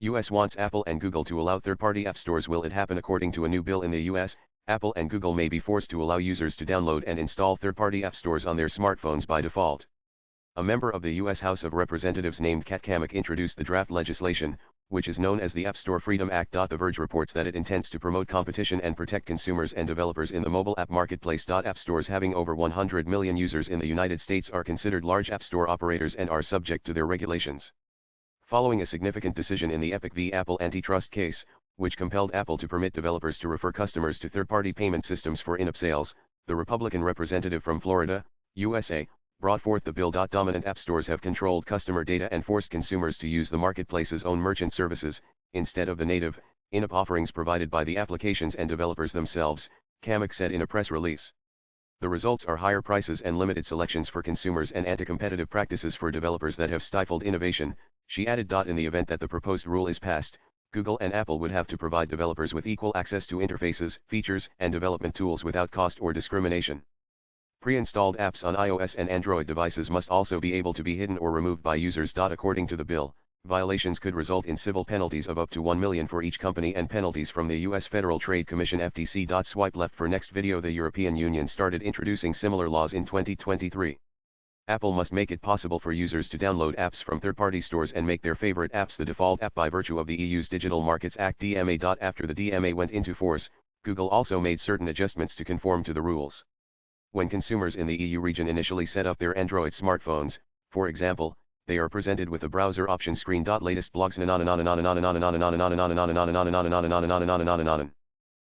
US wants Apple and Google to allow third-party app stores. Will it happen? According to a new bill in the US, Apple and Google may be forced to allow users to download and install third-party app stores on their smartphones by default. A member of the U.S. House of Representatives named Kat Cammack introduced the draft legislation, which is known as the App Store Freedom Act. The Verge reports that it intends to promote competition and protect consumers and developers in the mobile app marketplace. App stores having over 100 million users in the United States are considered large app store operators and are subject to their regulations. Following a significant decision in the Epic v. Apple antitrust case, which compelled Apple to permit developers to refer customers to third-party payment systems for in-app sales, the Republican representative from Florida, USA, brought forth the bill. Dominant app stores have controlled customer data and forced consumers to use the marketplace's own merchant services, instead of the native, in-app offerings provided by the applications and developers themselves, Cammack said in a press release. The results are higher prices and limited selections for consumers and anti-competitive practices for developers that have stifled innovation, she added. In the event that the proposed rule is passed, Google and Apple would have to provide developers with equal access to interfaces, features, and development tools without cost or discrimination. Pre-installed apps on iOS and Android devices must also be able to be hidden or removed by users. According to the bill, violations could result in civil penalties of up to $1 million for each company and penalties from the U.S. Federal Trade Commission (FTC). Swipe left for next video. The European Union started introducing similar laws in 2023. Apple must make it possible for users to download apps from third-party stores and make their favorite apps the default app by virtue of the EU's Digital Markets Act (DMA). After the DMA went into force, Google also made certain adjustments to conform to the rules. When consumers in the EU region initially set up their Android smartphones, for example, they are presented with a browser option screen. Latest blogs.